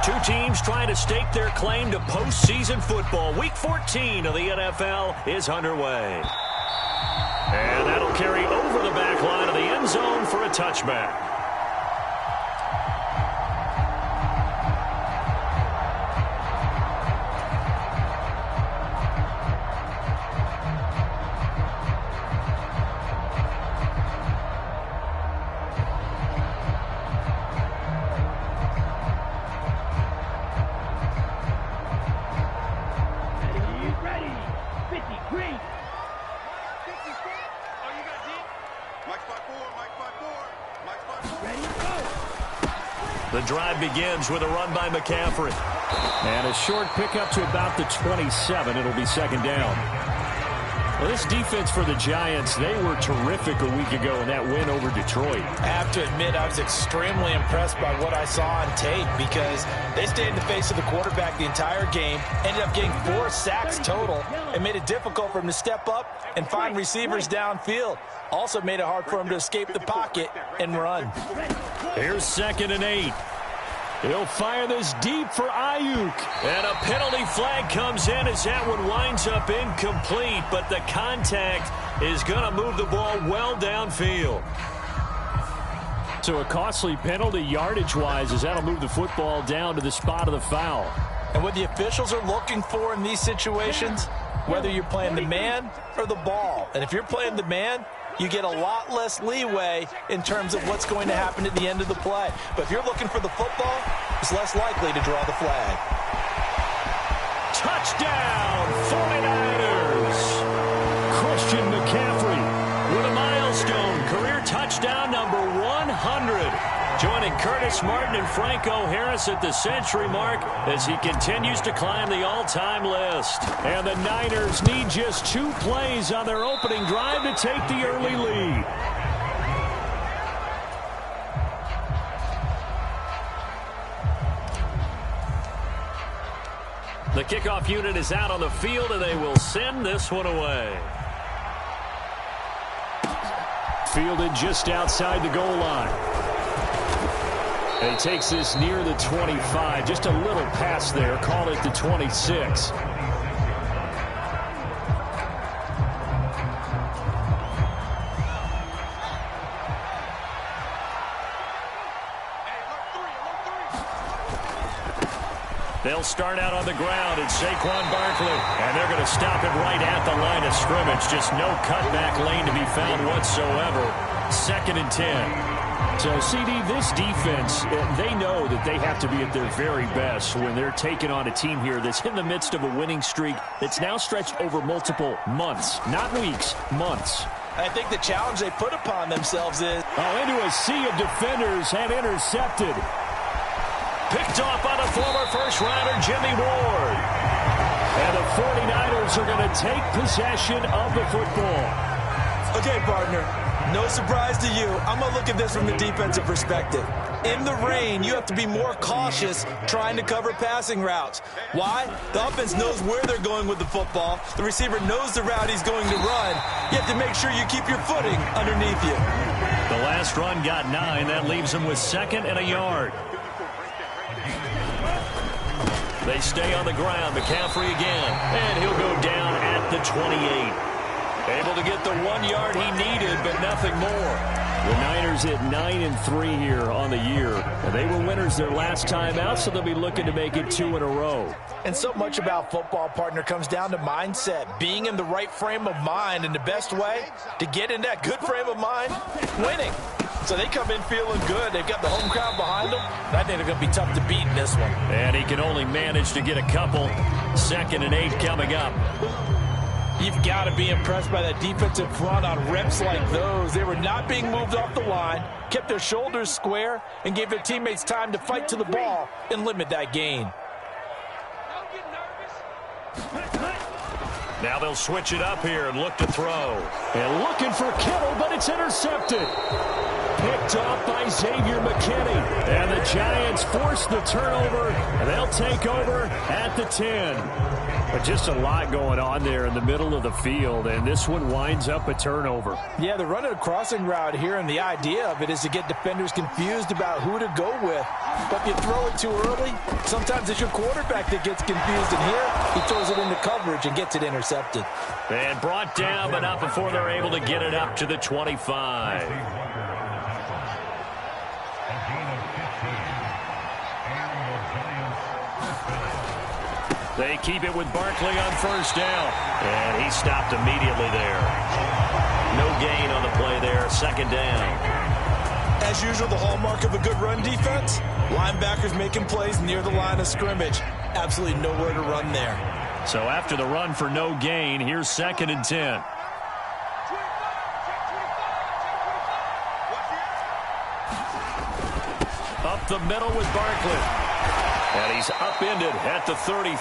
Two teams trying to stake their claim to postseason football. Week 14 of the NFL is underway. And that'll carry over the back line of the end zone for a touchback. The drive begins with a run by McCaffrey. And a short pickup to about the 27. It'll be second down. Well, this defense for the Giants, they were terrific a week ago in that win over Detroit. I have to admit, I was extremely impressed by what I saw on tape because they stayed in the face of the quarterback the entire game, ended up getting 4 sacks total, and made it difficult for him to step up and find receivers downfield. Also made it hard for him to escape the pocket and run. Here's 2nd and 8. He'll fire this deep for Ayuk. And a penalty flag comes in as that one winds up incomplete. But the contact is going to move the ball well downfield. So a costly penalty yardage-wise as that'll move the football down to the spot of the foul. And what the officials are looking for in these situations, whether you're playing the man or the ball. And if you're playing the man, you get a lot less leeway in terms of what's going to happen at the end of the play. But if you're looking for the football, it's less likely to draw the flag. Touchdown, 49ers! Christian McCaffrey with a milestone, career touchdown number 100. Joining Curtis Martin and Franco Harris at the century mark as he continues to climb the all-time list. And the Niners need just 2 plays on their opening drive to take the early lead. The kickoff unit is out on the field, and they will send this one away. Fielded just outside the goal line. And he takes this near the 25. Just a little pass there. Call it the 26. They'll start out on the ground. It's Saquon Barkley. And they're going to stop it right at the line of scrimmage. Just no cutback lane to be found whatsoever. 2nd and 10. So, CD, this defense, they know that they have to be at their very best when they're taking on a team here that's in the midst of a winning streak that's now stretched over multiple months. Not weeks, months. I think the challenge they put upon themselves is... into a sea of defenders and intercepted. Picked off by the former first-rounder Jimmy Ward. And the 49ers are going to take possession of the football. Okay, partner. No surprise to you. I'm going to look at this from the defensive perspective. In the rain, you have to be more cautious trying to cover passing routes. Why? The offense knows where they're going with the football. The receiver knows the route he's going to run. You have to make sure you keep your footing underneath you. The last run got 9. That leaves him with 2nd and a yard. They stay on the ground. McCaffrey again. And he'll go down at the 28. Able to get the 1 yard he needed, but nothing more. The Niners at 9-3 here on the year. And they were winners their last time out, so they'll be looking to make it 2 in a row. And so much about football, partner, comes down to mindset. Being in the right frame of mind, and the best way to get in that good frame of mind, winning. So they come in feeling good. They've got the home crowd behind them. I think they're going to be tough to beat in this one. And he can only manage to get a couple. 2nd and 8 coming up. You've got to be impressed by that defensive front on reps like those. They were not being moved off the line, kept their shoulders square, and gave their teammates time to fight to the ball and limit that gain. Now they'll switch it up here and look to throw. And looking for Kittle, but it's intercepted. Picked off by Xavier McKinney. And the Giants force the turnover, and they'll take over at the 10. But just a lot going on there in the middle of the field, and this one winds up a turnover. Yeah, they're running a crossing route here, and the idea of it is to get defenders confused about who to go with. But if you throw it too early, sometimes it's your quarterback that gets confused, and here he throws it into coverage and gets it intercepted. And brought down, but not before they're able to get it up to the 25. They keep it with Barkley on first down. And he stopped immediately there. No gain on the play there. Second down. As usual, the hallmark of a good run defense, linebackers making plays near the line of scrimmage. Absolutely nowhere to run there. So after the run for no gain, here's 2nd and 10. Up the middle with Barkley. And he's upended at the 33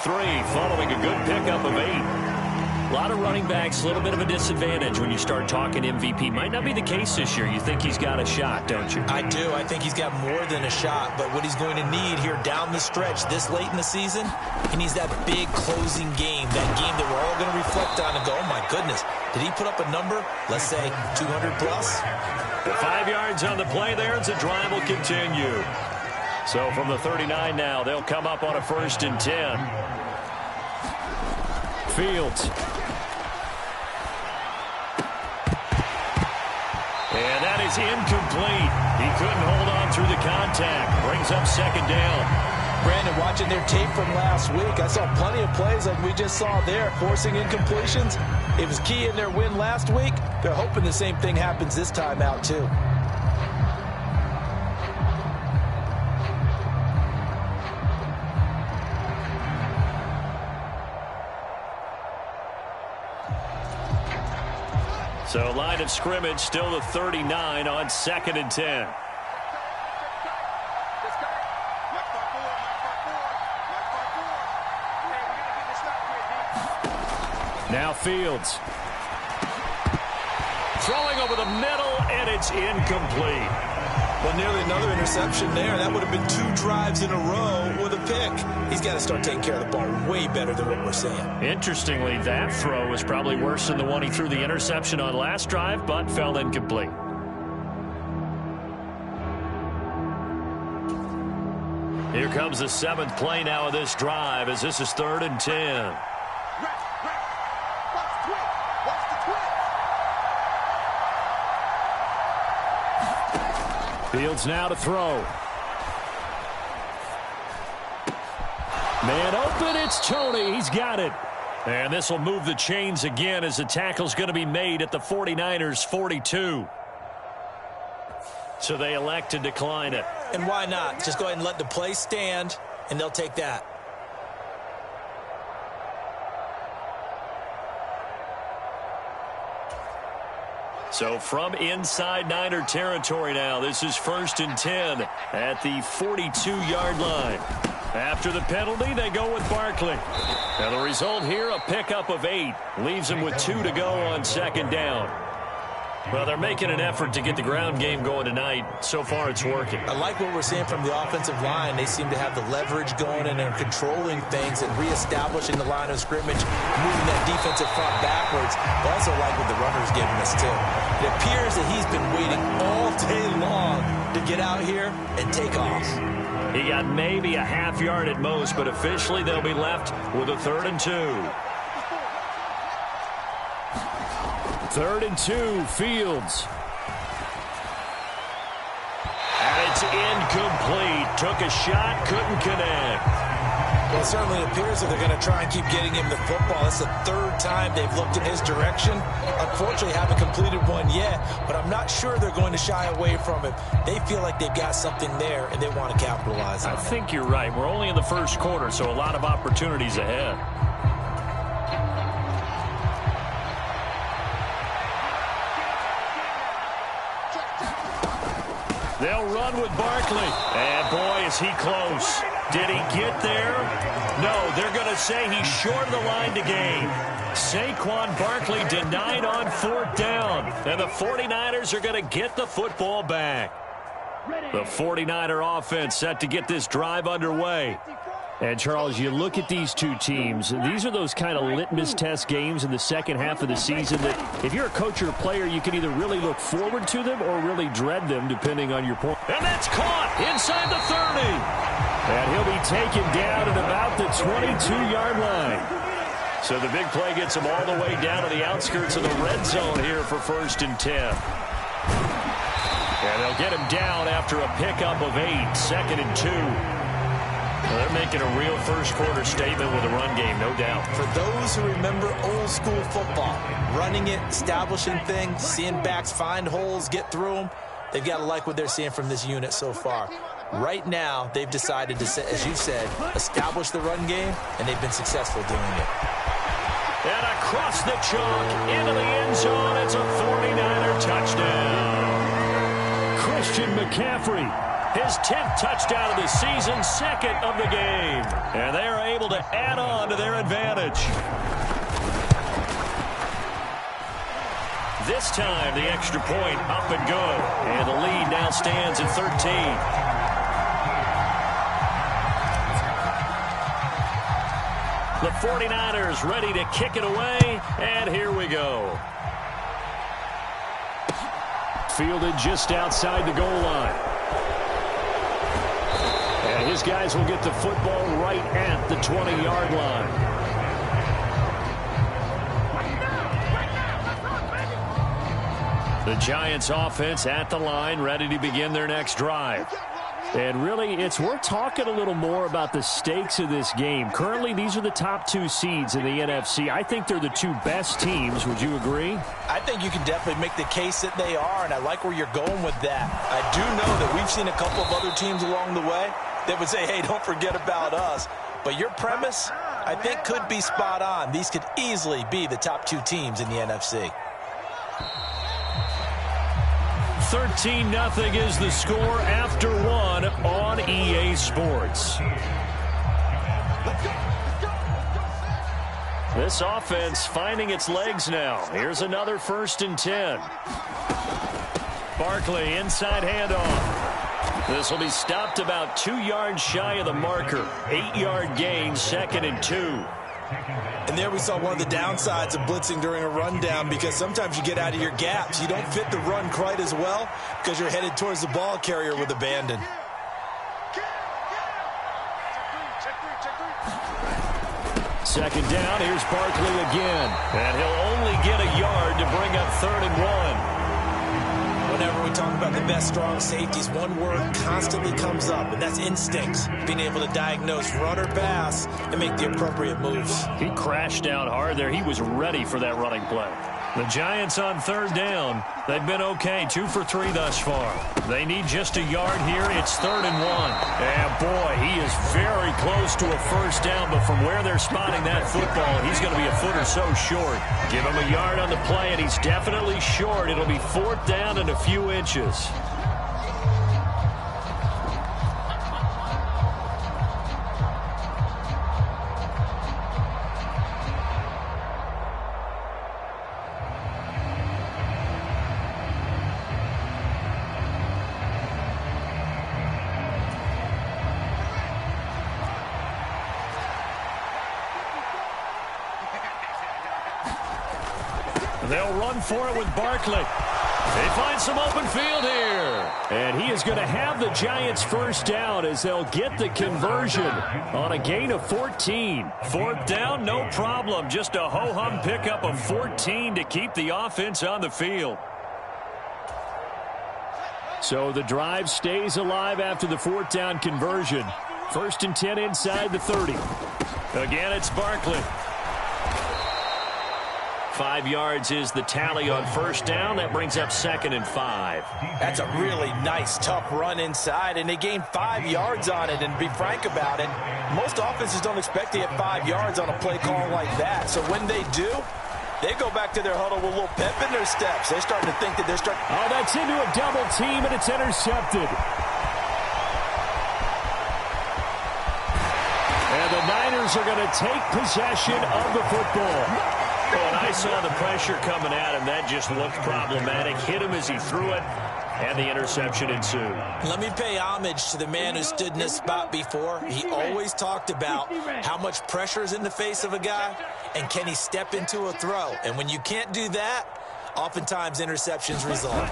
following a good pickup of 8. A lot of running backs, a little bit of a disadvantage when you start talking MVP. Might not be the case this year. You think he's got a shot, don't you? I do. I think he's got more than a shot. But what he's going to need here down the stretch this late in the season, he needs that big closing game, that game that we're all going to reflect on and go, oh, my goodness, did he put up a number, let's say 200 plus? 5 yards on the play there, and the drive will continue. So from the 39 now, they'll come up on a 1st and 10. Fields. And that is incomplete. He couldn't hold on through the contact. Brings up 2nd down. Brandon, watching their tape from last week, I saw plenty of plays like we just saw there, forcing incompletions. It was key in their win last week. They're hoping the same thing happens this time out, too. So line of scrimmage still the 39 on 2nd and 10. Now Fields. Throwing over the middle, and it's incomplete. Well, nearly another interception there. That would have been 2 drives in a row with a pick. He's got to start taking care of the ball way better than what we're seeing. Interestingly, that throw was probably worse than the one he threw the interception on last drive, but fell incomplete. Here comes the 7th play now of this drive, as this is 3rd and 10. Fields now to throw. Man open, it's Tony. He's got it. And this will move the chains again as the tackle's going to be made at the 49ers' 42. So they elect to decline it. And why not? Just go ahead and let the play stand, and they'll take that. So from inside Niner territory now, this is 1st and 10 at the 42-yard line. After the penalty, they go with Barkley. Now the result here, a pickup of 8. Leaves them with 2 to go on 2nd down. Well, they're making an effort to get the ground game going tonight. So far, it's working. I like what we're seeing from the offensive line. They seem to have the leverage going, and they're controlling things and reestablishing the line of scrimmage, moving that defensive front backwards. But also like what the runner's giving us, too. It appears that he's been waiting all day long to get out here and take off. He got maybe a half yard at most, but officially they'll be left with a 3rd and 2. 3rd and 2, Fields. And it's incomplete. Took a shot, couldn't connect. Well, it certainly appears that they're going to try and keep getting him the football. It's the 3rd time they've looked in his direction. Unfortunately, haven't completed one yet, but I'm not sure they're going to shy away from it. They feel like they've got something there, and they want to capitalize on it. I think you're right. We're only in the 1st quarter, so a lot of opportunities ahead. They'll run with Barkley. And, boy, is he close. Did he get there? No, they're going to say he's short of the line to gain. Saquon Barkley denied on 4th down. And the 49ers are going to get the football back. The 49er offense set to get this drive underway. And, Charles, you look at these two teams, these are those kind of litmus test games in the second half of the season that if you're a coach or a player, you can either really look forward to them or really dread them, depending on your point. And that's caught inside the 30. And he'll be taken down at about the 22-yard line. So the big play gets him all the way down to the outskirts of the red zone here for 1st and 10. And they'll get him down after a pickup of 8, 2nd and 2. Well, they're making a real first-quarter statement with a run game, no doubt. For those who remember old-school football, running it, establishing things, seeing backs find holes, get through them, they've got to like what they're seeing from this unit so far. Right now, they've decided to, as you said, establish the run game, and they've been successful doing it. And across the chalk, into the end zone, it's a 49er touchdown. Christian McCaffrey. His 10th touchdown of the season, 2nd of the game. And they are able to add on to their advantage. This time, the extra point up and good. And the lead now stands at 13. The 49ers ready to kick it away. And here we go. Fielded just outside the goal line. And his guys will get the football right at the 20-yard line. The Giants offense at the line, ready to begin their next drive. And really, we're talking a little more about the stakes of this game. Currently, these are the top 2 seeds in the NFC. I think they're the 2 best teams. Would you agree? I think you can definitely make the case that they are, and I like where you're going with that. I do know that we've seen a couple of other teams along the way that would say, hey, don't forget about us. But your premise, I think, could be spot on. These could easily be the top 2 teams in the NFC. 13-0 is the score after 1 on EA Sports. This offense finding its legs now. Here's another 1st and 10. Barkley inside handoff. This will be stopped about 2 yards shy of the marker. 8-yard gain, 2nd and 2. And there we saw one of the downsides of blitzing during a rundown, because sometimes you get out of your gaps. You don't fit the run quite as well because you're headed towards the ball carrier with abandon. Second down, here's Barkley again. And he'll only get a yard to bring up 3rd and 1. Whenever we talk about the best strong safeties, one word constantly comes up, and that's instincts. Being able to diagnose run or pass and make the appropriate moves. He crashed down hard there. He was ready for that running play. The Giants on 3rd down. They've been okay, 2 for 3 thus far. They need just a yard here. It's 3rd and 1. And boy, he is very close to a 1st down, but from where they're spotting that football, he's going to be a foot or so short. Give him a yard on the play, and he's definitely short. It'll be 4th down and a few inches. They'll run for it with Barkley. They find some open field here. And he is going to have the Giants 1st down as they'll get the conversion on a gain of 14. 4th down, no problem. Just a ho-hum pickup of 14 to keep the offense on the field. So the drive stays alive after the 4th down conversion. 1st and 10 inside the 30. Again, it's Barkley. 5 yards is the tally on 1st down. That brings up 2nd and 5. That's a really nice, tough run inside, and they gained 5 yards on it. And to be frank about it, most offenses don't expect to get 5 yards on a play call like that. So when they do, they go back to their huddle with a little pep in their steps. They're starting to think that they're starting. Oh, that's into a double team, and it's intercepted. And the Niners are going to take possession of the football. Well, and I saw the pressure coming at him. That just looked problematic. Hit him as he threw it. and the interception ensued. Let me pay homage to the man who stood in this spot before. He always talked about how much pressure is in the face of a guy, and can he step into a throw. And when you can't do that, oftentimes interceptions result.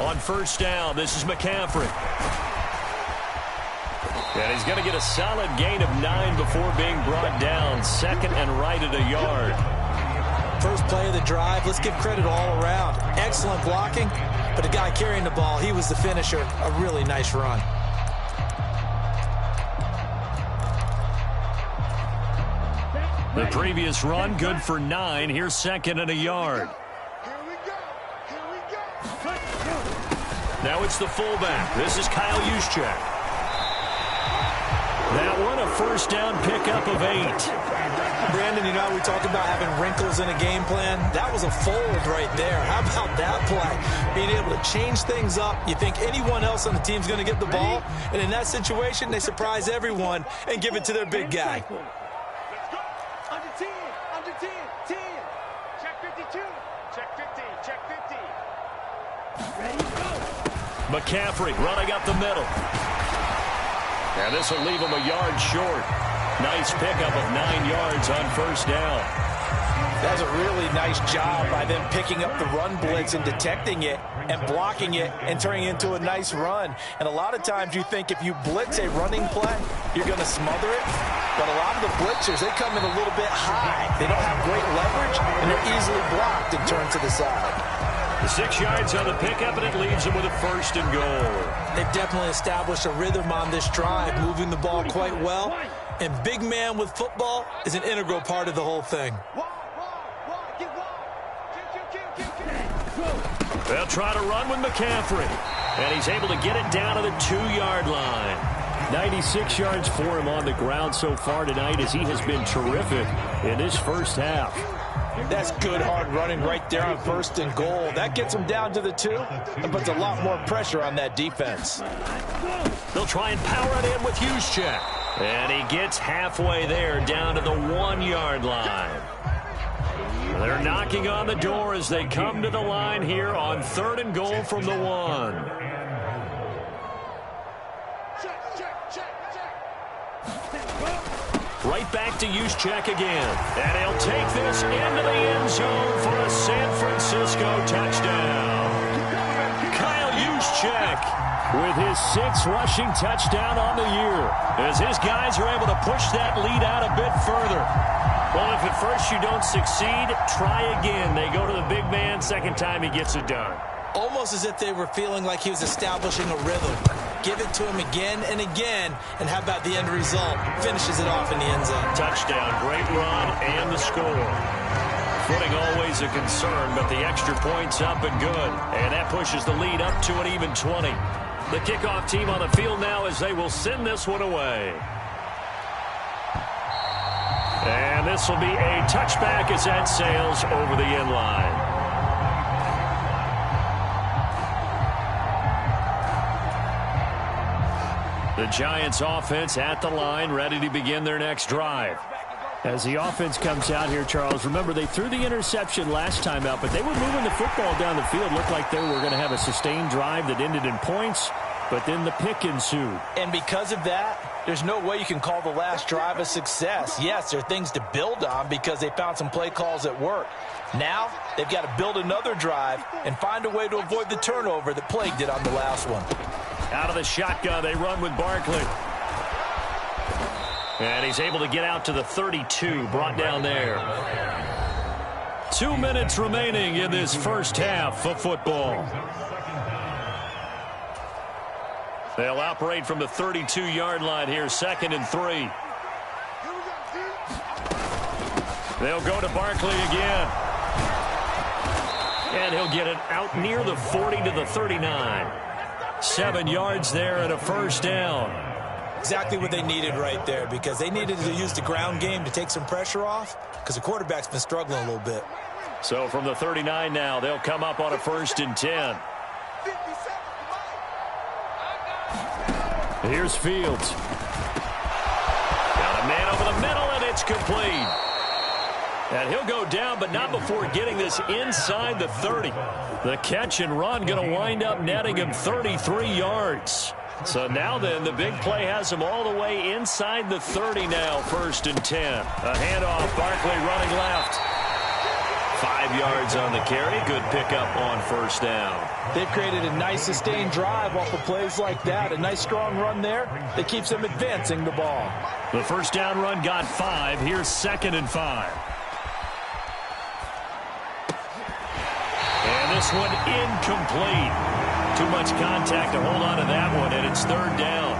On first down, this is McCaffrey. And he's going to get a solid gain of 9 before being brought down. Second and right at a yard. First play of the drive, let's give credit all around. Excellent blocking, but the guy carrying the ball, he was the finisher. A really nice run. The previous run, good for 9. Here's second and a yard. Now it's the fullback. This is Kyle Juszczyk. That one, a first down pickup of 8. Brandon, you know how we talk about having wrinkles in a game plan? That was a fold right there. How about that play? Being able to change things up. You think anyone else on the team's going to get the ball, and in that situation, they surprise everyone and give it to their big guy. Under 10, under 10, 10. Check 52, check 50, check 50. Ready, go. McCaffrey running up the middle. And this will leave him a yard short. Nice pickup of 9 yards on first down. That's a really nice job by them picking up the run blitz and detecting it and blocking it and turning it into a nice run. And a lot of times you think if you blitz a running play, you're going to smother it. But a lot of the blitzers, they come in a little bit high. They don't have great leverage, and they're easily blocked and turned to the side. 6 yards on the pickup, and it leaves them with a first and goal. They've definitely established a rhythm on this drive, moving the ball quite well. And big man with football is an integral part of the whole thing. They'll try to run with McCaffrey. And he's able to get it down to the 2-yard line. 96 yards for him on the ground so far tonight, as he has been terrific in this first half. That's good hard running right there on first and goal. That gets them down to the 2 and puts a lot more pressure on that defense. They'll try and power it in with Juszczyk. And he gets halfway there, down to the 1-yard line. They're knocking on the door as they come to the line here on 3rd and goal from the 1. Right back to Juszczyk again. And he'll take this into the end zone for a San Francisco touchdown. Kyle Juszczyk with his 6th rushing touchdown on the year, as his guys are able to push that lead out a bit further. Well, if at first you don't succeed, try again. They go to the big man. Second time he gets it done. Almost as if they were feeling like he was establishing a rhythm. Give it to him again and again, and how about the end result? Finishes it off in the end zone. Touchdown, great run, and the score. Footing always a concern, but the extra point's up and good. And that pushes the lead up to an even 20. The kickoff team on the field now, as they will send this one away. And this will be a touchback as that sails over the end line. The Giants offense at the line, ready to begin their next drive. As the offense comes out here, Charles, remember they threw the interception last time out, but they were moving the football down the field. Looked like they were going to have a sustained drive that ended in points, but then the pick ensued. And because of that, there's no way you can call the last drive a success. Yes, there are things to build on because they found some play calls that work. Now, they've got to build another drive and find a way to avoid the turnover that plagued it on the last one. Out of the shotgun, they run with Barkley. And he's able to get out to the 32, brought down there. 2 minutes remaining in this first half of football. They'll operate from the 32-yard line here, 2nd and 3. They'll go to Barkley again. And he'll get it out near the 40 to the 39. 7 yards there and a first down. Exactly what they needed right there, because they needed to use the ground game to take some pressure off, because the quarterback's been struggling a little bit. So from the 39 now, they'll come up on a 1st and 10. Here's Fields. Got a man over the middle, and it's complete. And he'll go down, but not before getting this inside the 30. The catch and run going to wind up netting him 33 yards. So now then, the big play has him all the way inside the 30 now, 1st and 10. A handoff, Barkley running left. 5 yards on the carry. Good pickup on 1st down. They've created a nice sustained drive off of plays like that. A nice strong run there that keeps them advancing the ball. The 1st down run got 5. Here's 2nd and 5. And this one incomplete. Too much contact to hold on to that one, and it's 3rd down.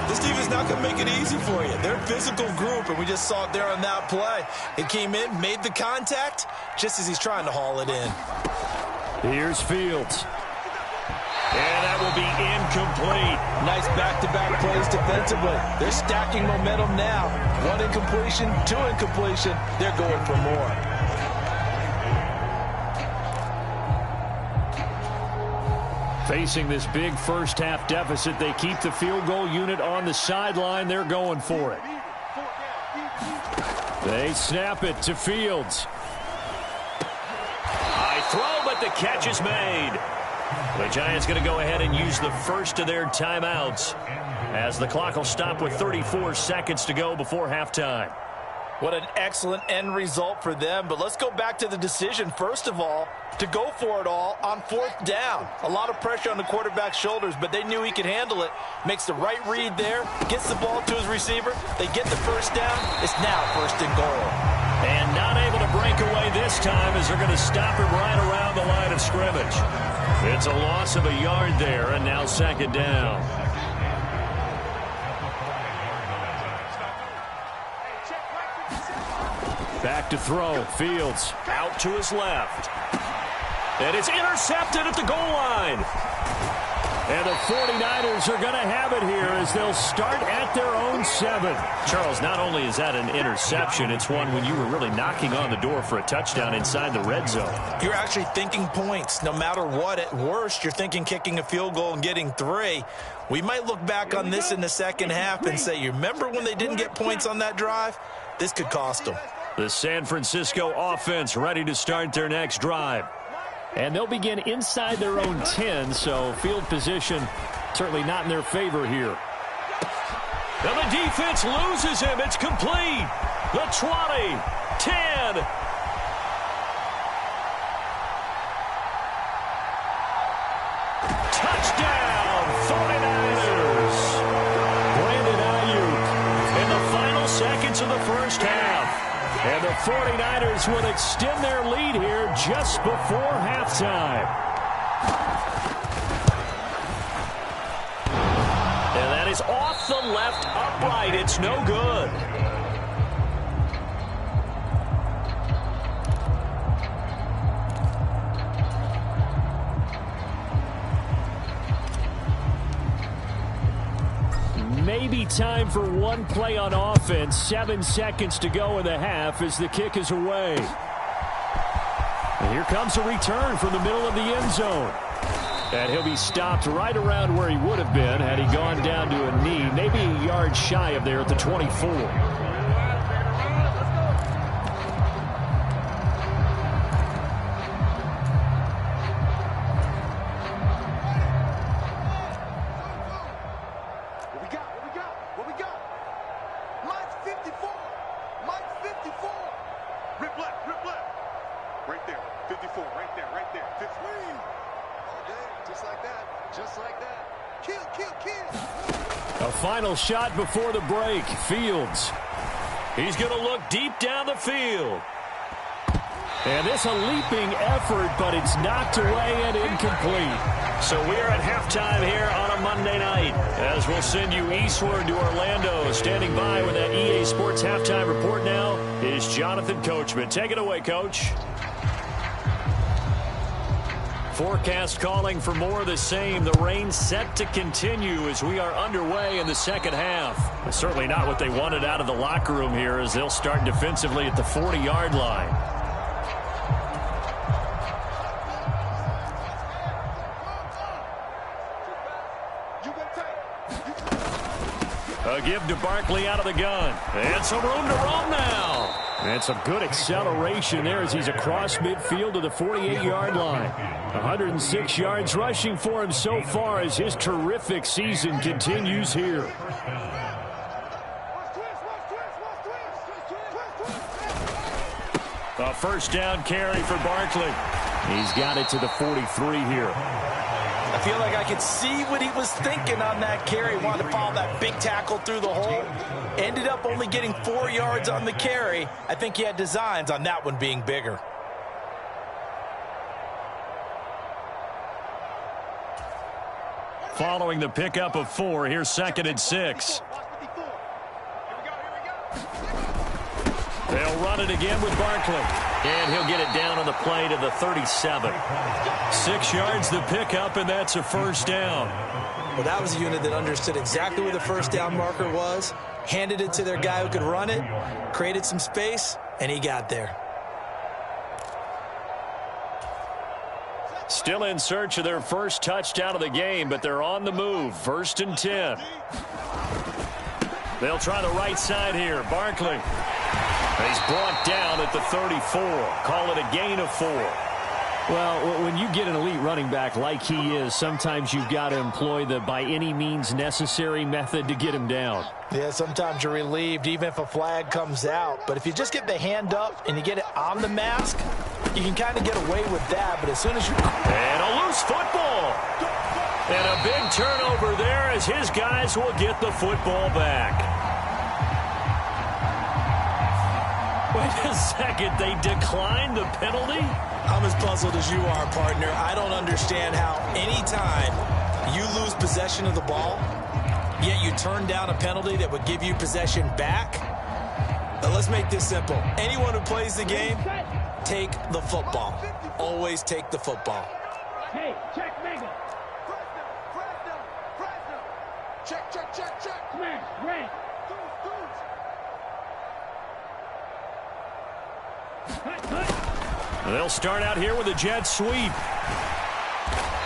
This team is not going to make it easy for you. They're a physical group, and we just saw it there on that play. It came in, made the contact, just as he's trying to haul it in. Here's Fields. And that will be incomplete. Nice back-to-back plays defensively. They're stacking momentum now. 1 incompletion, 2 incompletion. They're going for more. Facing this big first-half deficit, they keep the field goal unit on the sideline. They're going for it. They snap it to Fields. High throw, but the catch is made. The Giants going to go ahead and use the first of their timeouts as the clock will stop with 34 seconds to go before halftime. What an excellent end result for them. But let's go back to the decision, first of all, to go for it all on 4th down. A lot of pressure on the quarterback's shoulders, but they knew he could handle it. Makes the right read there, gets the ball to his receiver. They get the 1st down. It's now 1st and goal. And not able to break away this time as they're going to stop him right around the line of scrimmage. It's a loss of a yard there, and now 2nd down. Back to throw. Fields out to his left. And it's intercepted at the goal line. And the 49ers are going to have it here as they'll start at their own 7. Charles, not only is that an interception, it's one when you were really knocking on the door for a touchdown inside the red zone. You're actually thinking points. No matter what, at worst, you're thinking kicking a field goal and getting 3. We might look back on this in the second half and say, you remember when they didn't get points on that drive? This could cost them. The San Francisco offense ready to start their next drive. And they'll begin inside their own 10, so field position certainly not in their favor here. Now the defense loses him. It's complete. The 20, 10. Touchdown, 49ers. Brandon Ayuk in the final seconds of the 1st half. And the 49ers will extend their lead here just before halftime. And that is off the left upright. It's no good. Maybe time for one play on offense. 7 seconds to go in the half as the kick is away. And here comes a return from the middle of the end zone. And he'll be stopped right around where he would have been had he gone down to a knee, maybe a yard shy of there at the 24. Final shot before the break. Fields. He's going to look deep down the field. And it's a leaping effort, but it's knocked away and incomplete. So we are at halftime here on a Monday night, as we'll send you eastward to Orlando. Standing by with that EA Sports halftime report now is Jonathan Coachman. Take it away, Coach. Forecast calling for more of the same. The rain set to continue as we are underway in the second half. But certainly not what they wanted out of the locker room here as they'll start defensively at the 40-yard line. A give to Barkley out of the gun. And some room to roam now. And some good acceleration there as he's across midfield to the 48-yard line. 106 yards rushing for him so far as his terrific season continues here. A first down carry for Barkley. He's got it to the 43 here. I feel like I could see what he was thinking on that carry. Wanted to follow that big tackle through the hole. Ended up only getting 4 yards on the carry. I think he had designs on that one being bigger. Following the pickup of 4, here's 2nd and 6. They'll run it again with Barkley. And he'll get it down on the play to the 37. 6 yards the pickup, and that's a first down. Well, that was a unit that understood exactly where the first down marker was, handed it to their guy who could run it, created some space, and he got there. Still in search of their first touchdown of the game, but they're on the move. 1st and 10. They'll try the right side here. Barkley. He's brought down at the 34. Call it a gain of 4. Well, when you get an elite running back like he is, sometimes you've got to employ the by any means necessary method to get him down. Yeah, sometimes you're relieved even if a flag comes out. But if you just get the hand up and you get it on the mask, you can kind of get away with that. But as soon as you... And a loose football. And a big turnover there as his guys will get the football back. Wait a second, they declined the penalty? I'm as puzzled as you are, partner. I don't understand how any time you lose possession of the ball, yet you turn down a penalty that would give you possession back. Now let's make this simple. Anyone who plays the game, take the football. Always take the football. Hey, check Mega. Check, check, check, check. Smash, red. They'll start out here with a jet sweep.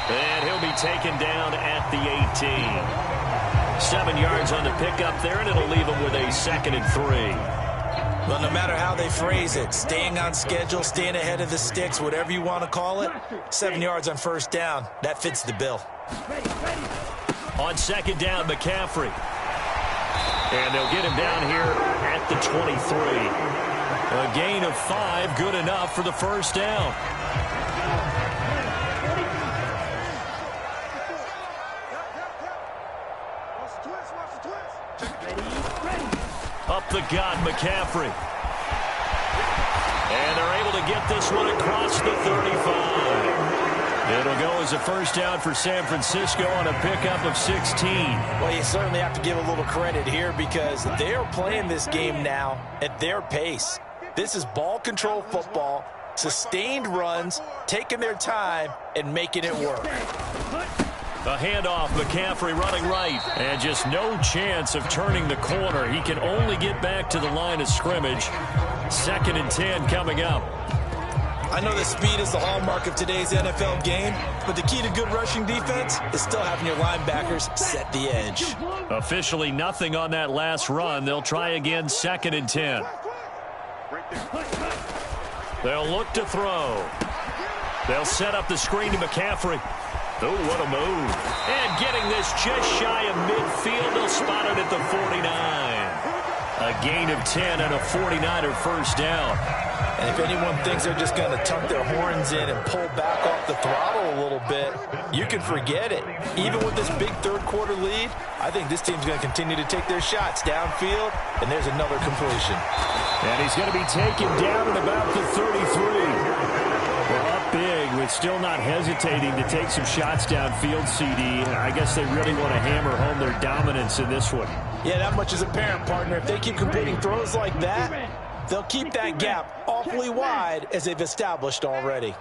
And he'll be taken down at the 18. 7 yards on the pickup there, and it'll leave him with a 2nd and 3. Well, no matter how they phrase it, staying on schedule, staying ahead of the sticks, whatever you want to call it, 7 yards on first down, that fits the bill. On 2nd down, McCaffrey. And they'll get him down here at the 23. A gain of 5, good enough for the first down. Up the gut, McCaffrey. And they're able to get this one across the 35. It'll go as a first down for San Francisco on a pickup of 16. Well, you certainly have to give a little credit here because they're playing this game now at their pace. This is ball control football, sustained runs, taking their time, and making it work. A handoff, McCaffrey running right, and just no chance of turning the corner. He can only get back to the line of scrimmage. 2nd and 10 coming up. I know that speed is the hallmark of today's NFL game, but the key to good rushing defense is still having your linebackers set the edge. Officially nothing on that last run. They'll try again, 2nd and 10. They'll look to throw. They'll set up the screen to McCaffrey. Oh, what a move. And getting this just shy of midfield. They'll spot it at the 49. A gain of 10 and a 49er first down. And if anyone thinks they're just going to tuck their horns in and pull back off the throttle a little bit, you can forget it. Even with this big third-quarter lead, I think this team's going to continue to take their shots downfield, and there's another completion. And he's going to be taken down at about the 33. Well, up big with still not hesitating to take some shots downfield, CD. I guess they really want to hammer home their dominance in this one. Yeah, that much is apparent, partner. If they keep completing throws like that, they'll keep that gap awfully wide as they've established already.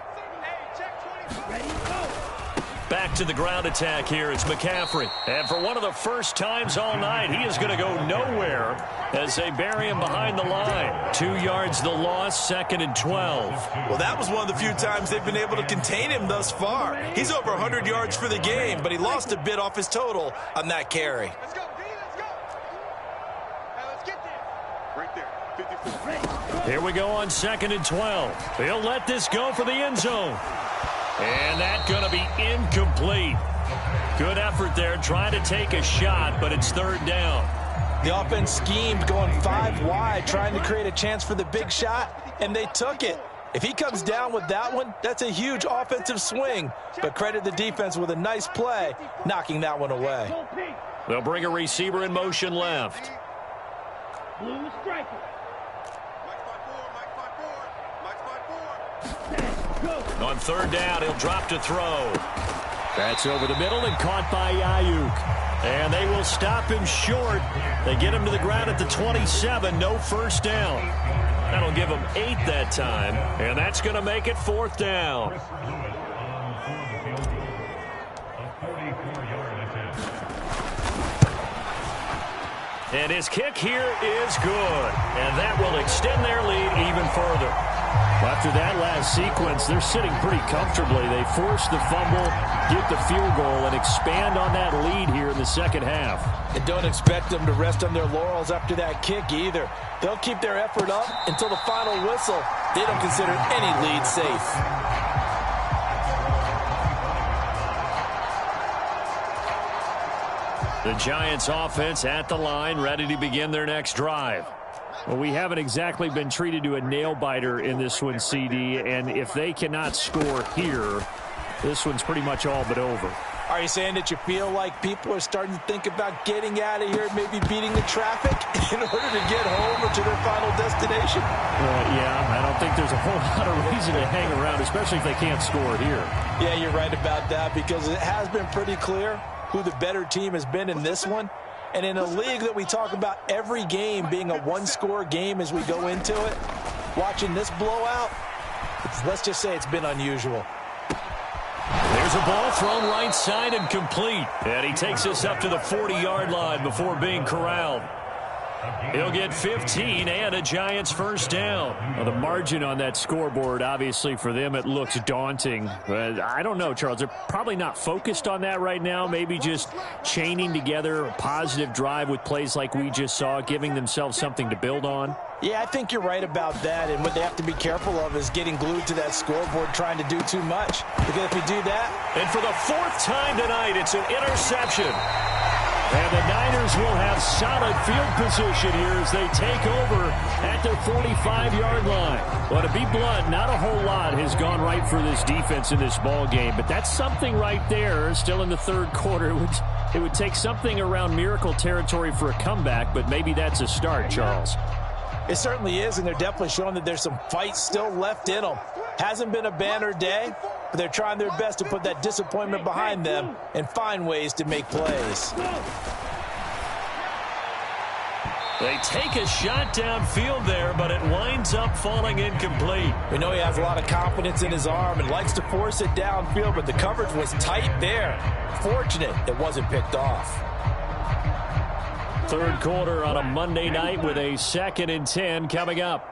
Back to the ground attack here. It's McCaffrey. And for one of the first times all night, he is going to go nowhere as they bury him behind the line. 2 yards the loss, 2nd and 12. Well, that was one of the few times they've been able to contain him thus far. He's over 100 yards for the game, but he lost a bit off his total on that carry. Let's go, D, let's go. Now let's get there. Right there. Here we go on 2nd and 12. They'll let this go for the end zone. And that's going to be incomplete. Good effort there trying to take a shot, but it's 3rd down. The offense schemed going 5 wide, trying to create a chance for the big shot, and they took it. If he comes down with that one, that's a huge offensive swing. But credit the defense with a nice play, knocking that one away. They'll bring a receiver in motion left. Blue striker. On 3rd down, he'll drop to throw. That's over the middle and caught by Ayuk. And they will stop him short. They get him to the ground at the 27. No first down. That'll give him 8 that time. And that's going to make it 4th down. And his kick here is good. And that will extend their lead even further. After that last sequence, they're sitting pretty comfortably. They force the fumble, get the field goal, and expand on that lead here in the 2nd half. And don't expect them to rest on their laurels after that kick either. They'll keep their effort up until the final whistle. They don't consider any lead safe. The Giants offense at the line, ready to begin their next drive. Well, we haven't exactly been treated to a nail-biter in this one, CD, and if they cannot score here, this one's pretty much all but over. Are you saying that you feel like people are starting to think about getting out of here, maybe beating the traffic in order to get home or to their final destination? Yeah, I don't think there's a whole lot of reason to hang around, especially if they can't score here. Yeah, you're right about that, because it has been pretty clear who the better team has been in this one. And in a league that we talk about every game being a one-score game as we go into it, watching this blowout, let's just say it's been unusual. There's a ball thrown right side and complete. And he takes us up to the 40-yard line before being corralled. He'll get 15 and a Giants first down. Well, the margin on that scoreboard, obviously for them, it looks daunting. But I don't know, Charles. They're probably not focused on that right now. Maybe just chaining together a positive drive with plays like we just saw, giving themselves something to build on. Yeah, I think you're right about that. And what they have to be careful of is getting glued to that scoreboard trying to do too much. Because if you do that... And for the 4th time tonight, it's an interception. And the Niners will have solid field position here as they take over at their 45-yard line. Well, to be blunt, not a whole lot has gone right for this defense in this ball game, but that's something right there. Still in the 3rd quarter, it would take something around miracle territory for a comeback, but maybe that's a start, Charles. It certainly is, and they're definitely showing that there's some fight still left in them. Hasn't been a banner day, but they're trying their best to put that disappointment behind them and find ways to make plays. They take a shot downfield there, but it winds up falling incomplete. We know he has a lot of confidence in his arm and likes to force it downfield, but the coverage was tight there. Fortunate it wasn't picked off. 3rd quarter on a Monday night with a 2nd and 10 coming up.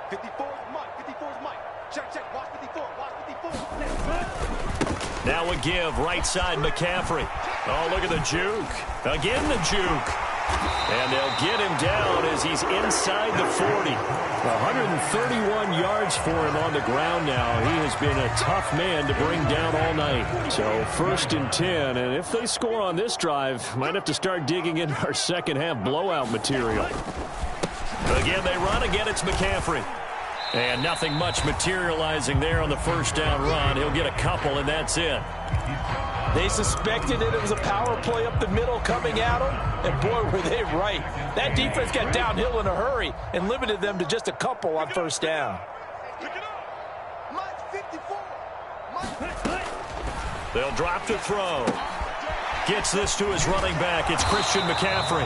54 is Mike. 54 is Mike. Check. Watch 54. Watch 54. Now a give right side McCaffrey. Oh, look at the juke. Again the juke. And they'll get him down as he's inside the 40. 131 yards for him on the ground now. He has been a tough man to bring down all night. So 1st and 10, and if they score on this drive, might have to start digging into our 2nd half blowout material. Again, they run. Again, it's McCaffrey. And nothing much materializing there on the 1st down run. He'll get a couple, and that's it. They suspected that it was a power play up the middle coming at them, and boy, were they right. That defense got downhill in a hurry and limited them to just a couple on 1st down. They'll drop to throw. Gets this to his running back. It's Christian McCaffrey.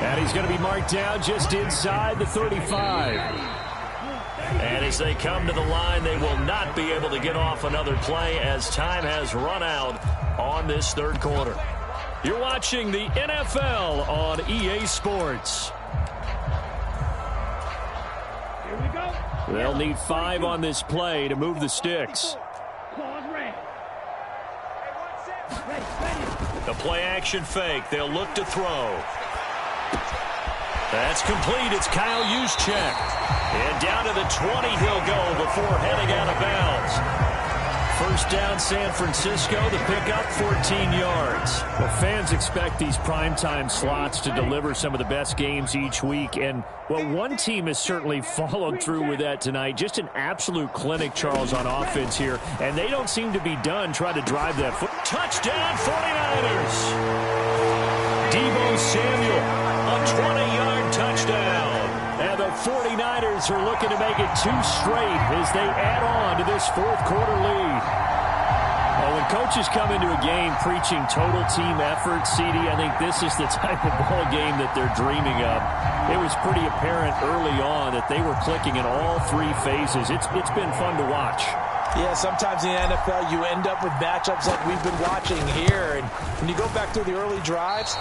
And he's going to be marked down just inside the 35. And as they come to the line, they will not be able to get off another play as time has run out on this 3rd quarter. You're watching the NFL on EA Sports. Here we go. They'll need 5 on this play to move the sticks. Claws red. The play action fake. They'll look to throw. That's complete. It's Kyle Juszczyk. And down to the 20 he'll go before heading out of bounds. First down, San Francisco. The pickup, 14 yards. Well, fans expect these primetime slots to deliver some of the best games each week. And, well, one team has certainly followed through with that tonight. Just an absolute clinic, Charles, on offense here. And they don't seem to be done trying to drive that foot. Touchdown, 49ers. Deebo Samuel, a 20-yard touchdown. And the 49ers are looking to make it 2 straight as they add on to this fourth-quarter lead. Well, when coaches come into a game preaching total team effort, CD, I think this is the type of ball game that they're dreaming of. It was pretty apparent early on that they were clicking in all 3 phases. It's been fun to watch. Yeah, sometimes in the NFL you end up with matchups like we've been watching here. And when you go back through the early drives,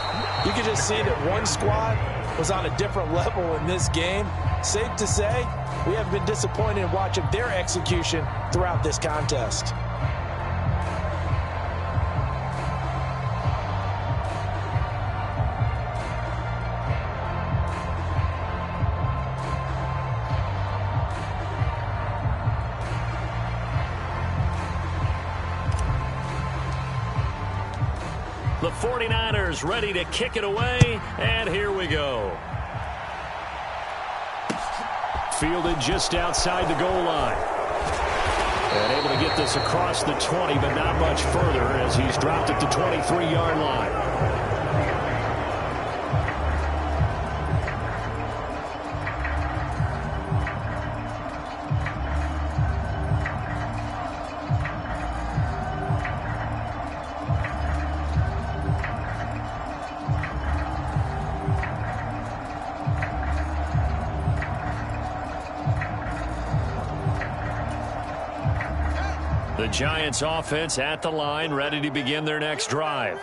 you can just see that one squad was on a different level in this game. Safe to say, we have been disappointed in watching their execution throughout this contest. The 49ers ready to kick it away, and here we go. Fielded just outside the goal line. And able to get this across the 20, but not much further as he's dropped at the 23-yard line. The Giants offense at the line, ready to begin their next drive.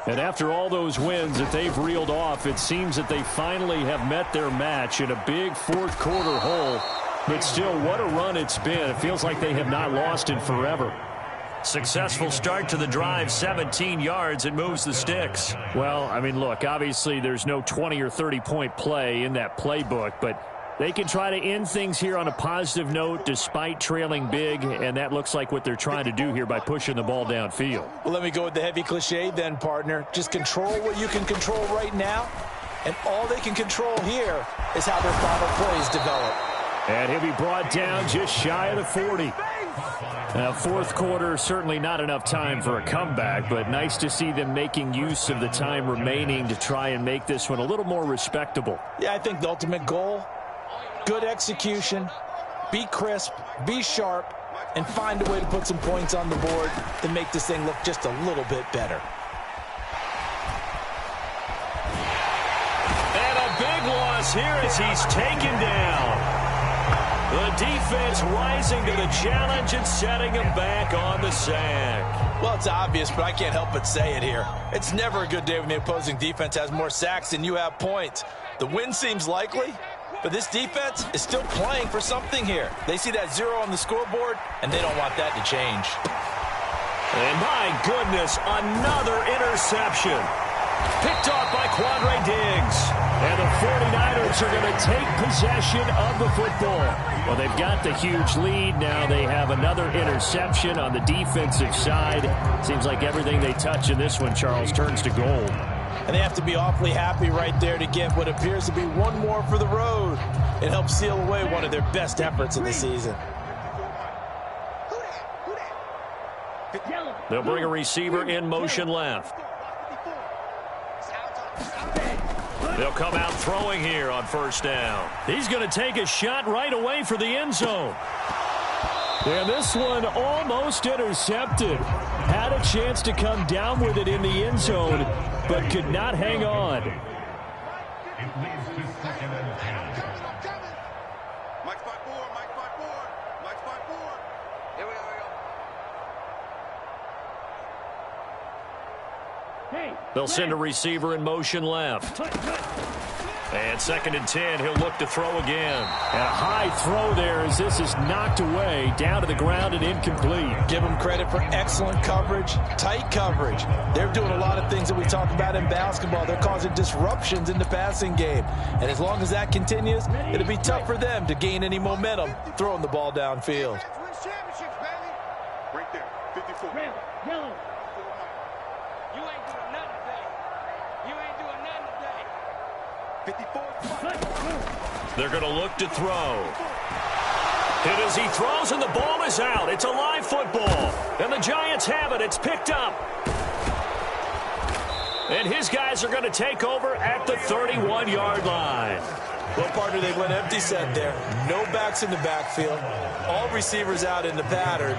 And after all those wins that they've reeled off, it seems that they finally have met their match in a big fourth-quarter hole. But still, what a run it's been. It feels like they have not lost in forever. Successful start to the drive, 17 yards. It moves the sticks. Well, I mean, look, obviously there's no 20 or 30-point play in that playbook, but they can try to end things here on a positive note despite trailing big, and that looks like what they're trying to do here by pushing the ball downfield. Well, let me go with the heavy cliche then, partner. Just control what you can control right now, and all they can control here is how their final plays develop. And he'll be brought down just shy of the 40. Fourth quarter, certainly not enough time for a comeback, but nice to see them making use of the time remaining to try and make this one a little more respectable. Yeah, I think the ultimate goal, good execution, be crisp, be sharp, and find a way to put some points on the board to make this thing look just a little bit better. And a big loss here as he's taken down. The defense rising to the challenge and setting him back on the sack. Well, it's obvious, but I can't help but say it here. It's never a good day when the opposing defense has more sacks than you have points. The win seems likely, but this defense is still playing for something here. They see that 0 on the scoreboard, and they don't want that to change. And my goodness, another interception. Picked off by Quandre Diggs. And the 49ers are going to take possession of the football. Well, they've got the huge lead. Now they have another interception on the defensive side. Seems like everything they touch in this one, Charles, turns to gold. And they have to be awfully happy right there to get what appears to be one more for the road. It helps seal away one of their best efforts of the season. They'll bring a receiver in motion left. They'll come out throwing here on first down. He's going to take a shot right away for the end zone. And this one almost intercepted. Had a chance to come down with it in the end zone, but could not hang on. They'll send a receiver in motion left. And 2nd and 10, he'll look to throw again. And a high throw there as this is knocked away, down to the ground and incomplete. Give them credit for excellent coverage, tight coverage. They're doing a lot of things that we talk about in basketball. They're causing disruptions in the passing game. And as long as that continues, it'll be tough for them to gain any momentum throwing the ball downfield. Right there, 54. Red, yellow. You ain't doing nothing today. You ain't doing nothing today. 54. They're going to look to throw. Hit as he throws, and the ball is out. It's a live football. And the Giants have it. It's picked up. And his guys are going to take over at the 31-yard line. Well, partner, they went empty set there. No backs in the backfield. All receivers out in the pattern.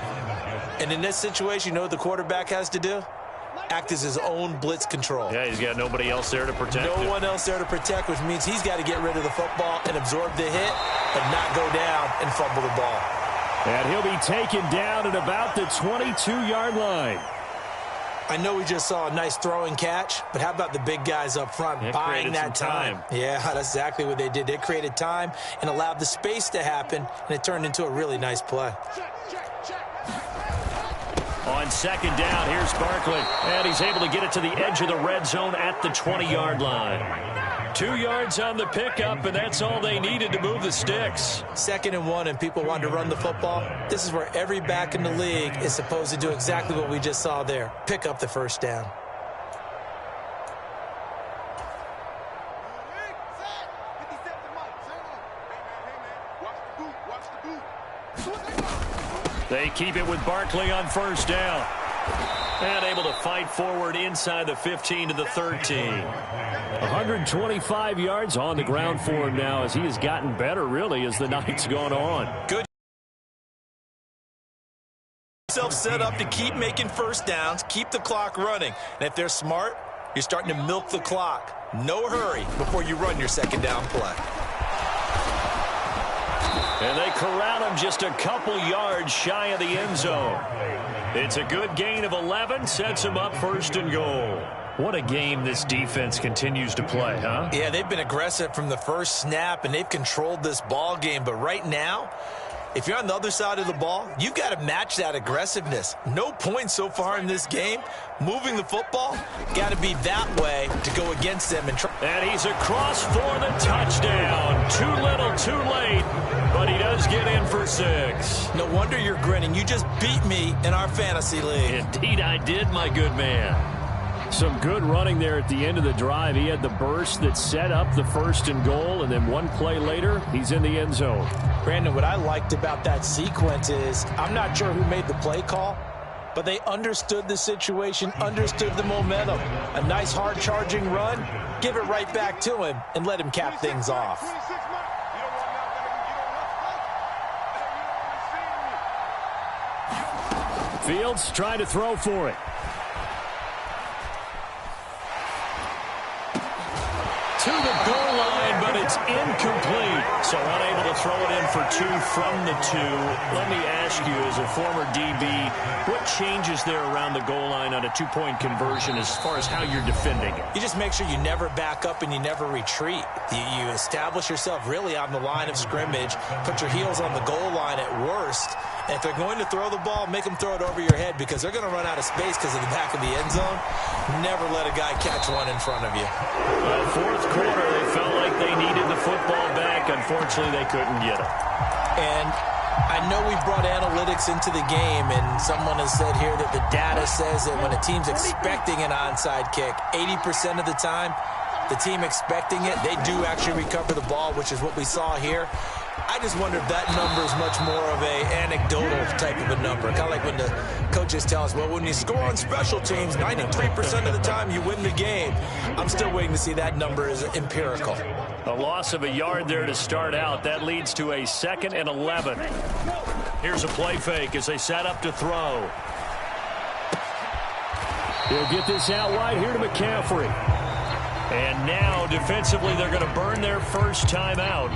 And in this situation, you know what the quarterback has to do? Act as his own blitz control. Yeah, he's got nobody else there to protect him. No one else there to protect, which means he's got to get rid of the football and absorb the hit and not go down and fumble the ball. And he'll be taken down at about the 22-yard line. I know we just saw a nice throwing catch, but how about the big guys up front buying that time? Yeah, that's exactly what they did. They created time and allowed the space to happen, and it turned into a really nice play. On 2nd down, here's Barkley. And he's able to get it to the edge of the red zone at the 20-yard line. 2 yards on the pickup, and that's all they needed to move the sticks. 2nd and 1, and people wanted to run the football. This is where every back in the league is supposed to do exactly what we just saw there. Pick up the first down. They keep it with Barkley on 1st down. And able to fight forward inside the 15 to the 13. 125 yards on the ground for him now as he has gotten better, really, as the night's gone on. Good. Set up to keep making first downs, keep the clock running. And if they're smart, you're starting to milk the clock. No hurry before you run your 2nd down play. And they corral him just a couple yards shy of the end zone. It's a good gain of 11, sets him up 1st and goal. What a game this defense continues to play, huh? Yeah, they've been aggressive from the first snap, and they've controlled this ball game. But right now, if you're on the other side of the ball, you've got to match that aggressiveness. No points so far in this game. Moving the football, got to be that way to go against them. And he's across for the touchdown. Too little, too late, but he does get in for 6. No wonder you're grinning. You just beat me in our fantasy league. Indeed I did, my good man. Some good running there at the end of the drive. He had the burst that set up the 1st and goal, and then one play later, he's in the end zone. Brandon, what I liked about that sequence is I'm not sure who made the play call, but they understood the situation, understood the momentum. A nice hard-charging run, give it right back to him, and let him cap things off. Fields trying to throw for it. To the goal line, but it's incomplete. So unable to throw it in for 2 from the 2. Let me ask you, as a former DB, what changes there around the goal line on a 2-point conversion as far as how you're defending it? You just make sure you never back up and you never retreat. You establish yourself really on the line of scrimmage, put your heels on the goal line at worst. And if they're going to throw the ball, make them throw it over your head because they're going to run out of space because of the back of the end zone. Never let a guy catch one in front of you. 4th quarter, they felt like they needed the football back. Unfortunately, they couldn't get it. And I know we brought analytics into the game, and someone has said here that the data says that when a team's expecting an onside kick, 80% of the time, the team expecting it, they do actually recover the ball, which is what we saw here. I just wonder if that number is much more of a anecdotal type of a number. Kind of like when the coaches tell us, well, when you score on special teams, 93% of the time you win the game. I'm still waiting to see that number is empirical. A loss of a yard there to start out. That leads to a 2nd and 11. Here's a play fake as they set up to throw. He'll get this out wide here to McCaffrey. And now, defensively, they're going to burn their first time out.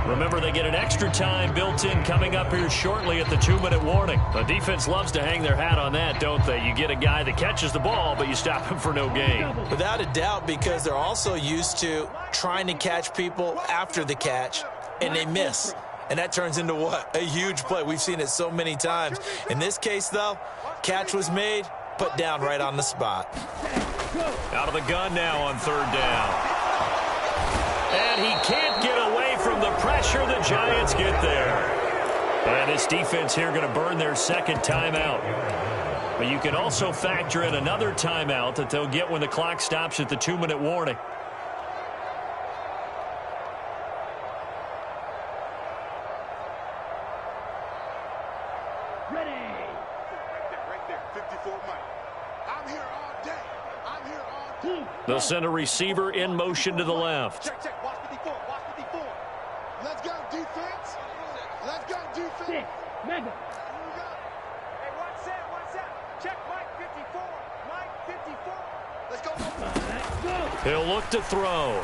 Remember, they get an extra time built in coming up here shortly at the 2-minute warning. The defense loves to hang their hat on that, don't they? You get a guy that catches the ball, but you stop him for no gain. Without a doubt, because they're also used to trying to catch people after the catch, and they miss. And that turns into what? A huge play. We've seen it so many times. In this case, though, catch was made, put down right on the spot. Out of the gun now on 3rd down. And he can't get away from the pressure. The Giants get there. And this defense here going to burn their 2nd timeout. But you can also factor in another timeout that they'll get when the clock stops at the 2-minute warning. They'll send a receiver in motion to the left. Check. Watch 54. Watch 54. Let's go, defense. Let's go, defense. Madden. Hey, one set. Check Mike 54. Mike 54. Let's go. He'll look to throw.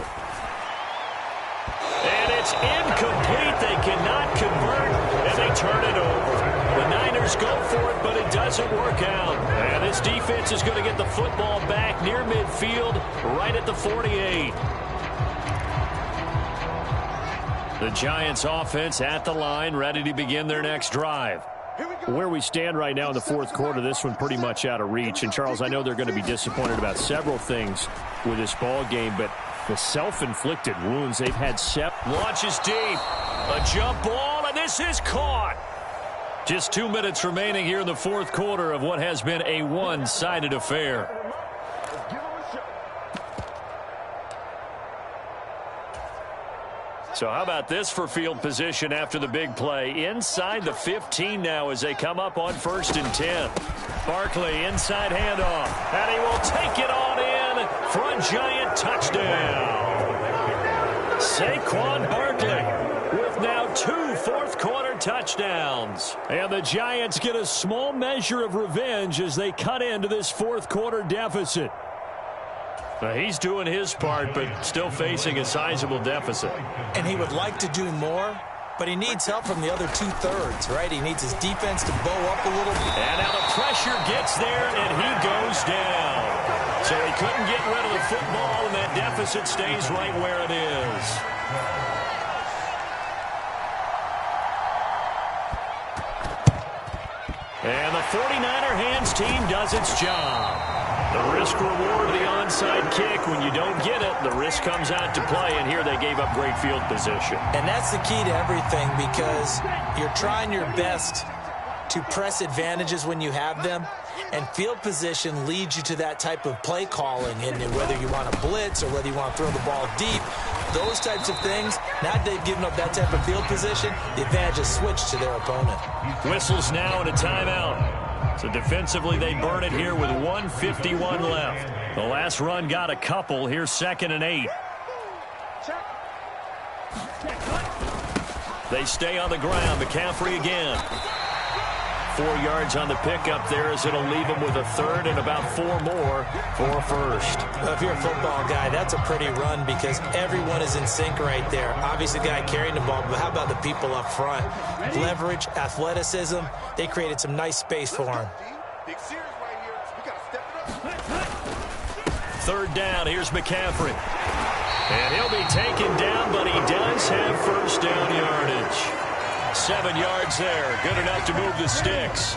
And it's incomplete. They cannot convert, and they turn it over. The Niners go for it, but it doesn't work out. And this defense is going to get the football back near midfield, right at the 48. The Giants offense at the line, ready to begin their next drive. Where we stand right now in the 4th quarter, this one pretty much out of reach. And, Charles, I know they're going to be disappointed about several things with this ball game, but the self-inflicted wounds they've had. Launches deep. A jump ball, and this is caught. Just 2 minutes remaining here in the 4th quarter of what has been a one-sided affair. So how about this for field position after the big play? Inside the 15 now as they come up on 1st and 10. Barkley inside handoff. And he will take it on in for a Giant touchdown. Saquon Barkley with now 2 4th-quarter touchdowns. And the Giants get a small measure of revenge as they cut into this 4th-quarter deficit. Now, he's doing his part, but still facing a sizable deficit. And he would like to do more, but he needs help from the other 2/3, right? He needs his defense to bow up a little bit. And now the pressure gets there, and he goes down. So he couldn't get rid of the football, and that deficit stays right where it is. And the 49er hands team does its job. The risk-reward of the onside kick, when you don't get it, the risk comes out to play, and here they gave up great field position. And that's the key to everything, because you're trying your best to press advantages when you have them, and field position leads you to that type of play calling, and whether you want to blitz or whether you want to throw the ball deep, those types of things, now that they've given up that type of field position, the advantage is switched to their opponent. Whistles now and a timeout. So defensively, they burn it here with 1:51 left. The last run got a couple. Here's 2nd and 8. They stay on the ground. McCaffrey again. 4 yards on the pickup there as it'll leave them with a 3rd and about 4 more for a 1st. Well, if you're a football guy, that's a pretty run because everyone is in sync right there. Obviously, the guy carrying the ball, but how about the people up front? Leverage, athleticism. They created some nice space for him. Big series right here. We got to step it up. 3rd down. Here's McCaffrey. And he'll be taken down, but he does have 1st down yardage. 7 yards there. Good enough to move the sticks.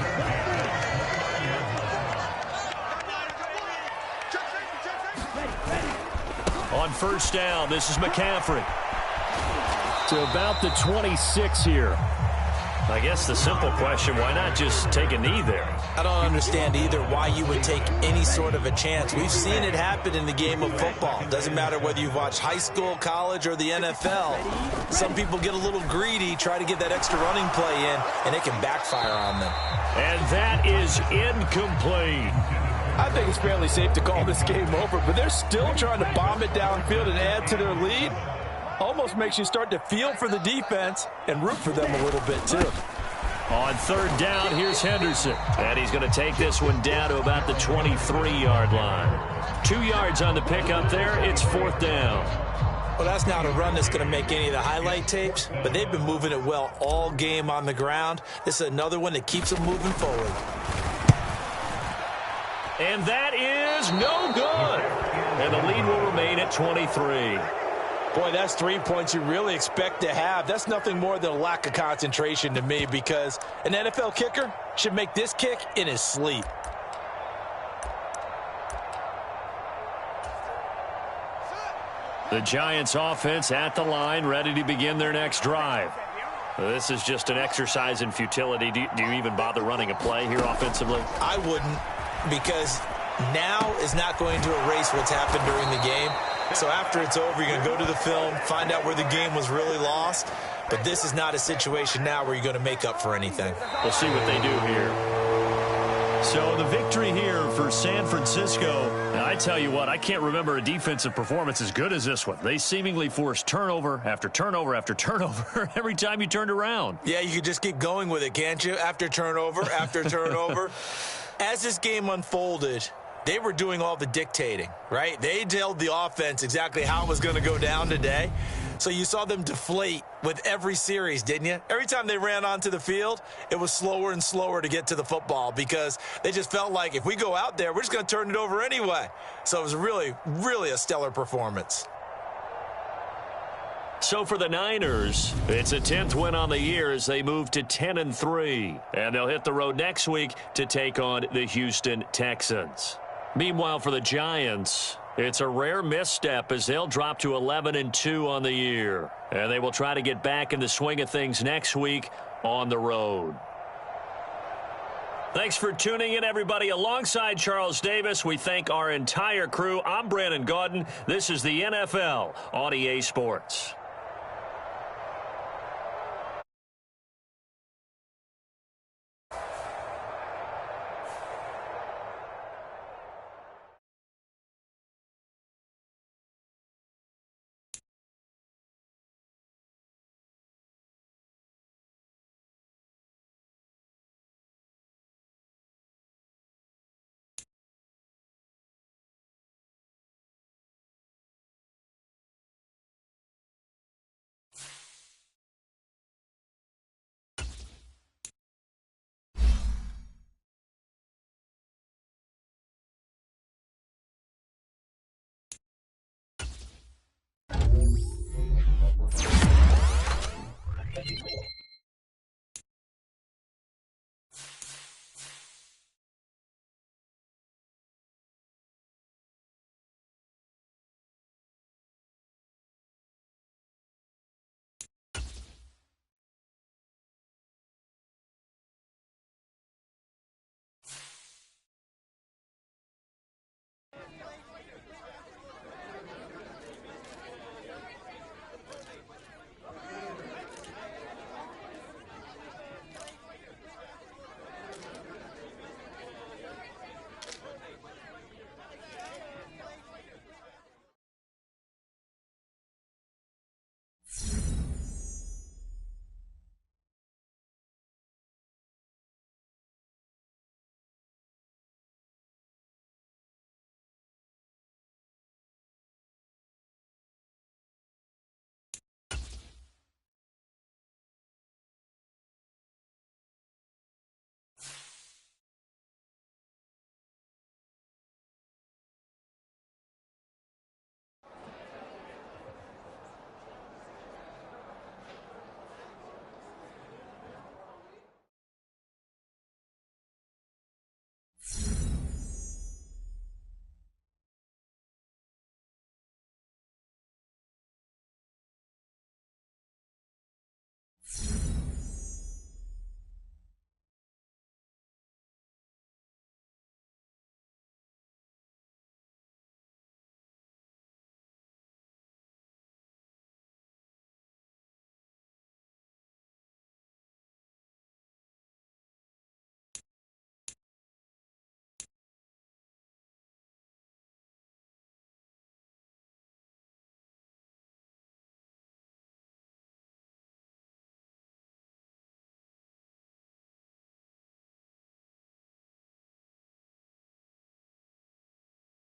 On 1st down, this is McCaffrey. To about the 26 here. I guess the simple question, why not just take a knee there? I don't understand either why you would take any sort of a chance. We've seen it happen in the game of football. Doesn't matter whether you've watched high school, college, or the NFL. Some people get a little greedy, try to get that extra running play in, and it can backfire on them. And that is incomplete. I think it's fairly safe to call this game over, but they're still trying to bomb it downfield and add to their lead. Almost makes you start to feel for the defense and root for them a little bit, too. On 3rd down, here's Henderson. And he's going to take this one down to about the 23-yard line. 2 yards on the pickup there. It's 4th down. Well, that's not a run that's going to make any of the highlight tapes, but they've been moving it well all game on the ground. This is another one that keeps them moving forward. And that is no good. And the lead will remain at 23. Boy, that's 3 points you really expect to have. That's nothing more than a lack of concentration to me, because an NFL kicker should make this kick in his sleep. The Giants offense at the line, ready to begin their next drive. This is just an exercise in futility. Do you even bother running a play here offensively? I wouldn't, because now is not going to erase what's happened during the game. So after it's over, you're going to go to the film, find out where the game was really lost. But this is not a situation now where you're going to make up for anything. We'll see what they do here. So the victory here for San Francisco. Now, I tell you what, I can't remember a defensive performance as good as this one. They seemingly forced turnover after turnover after turnover every time you turned around. Yeah, you could just keep going with it, can't you? After turnover, after turnover. As this game unfolded, they were doing all the dictating, right? They told the offense exactly how it was going to go down today. So you saw them deflate with every series, didn't you? Every time they ran onto the field, it was slower and slower to get to the football because they just felt like if we go out there, we're just going to turn it over anyway. So it was really, really a stellar performance. So for the Niners, it's a 10th win on the year as they move to 10-3. And they'll hit the road next week to take on the Houston Texans. Meanwhile, for the Giants, it's a rare misstep as they'll drop to 11-2 on the year. And they will try to get back in the swing of things next week on the road. Thanks for tuning in, everybody. Alongside Charles Davis, we thank our entire crew. I'm Brandon Gaudin. This is the NFL on EA Sports.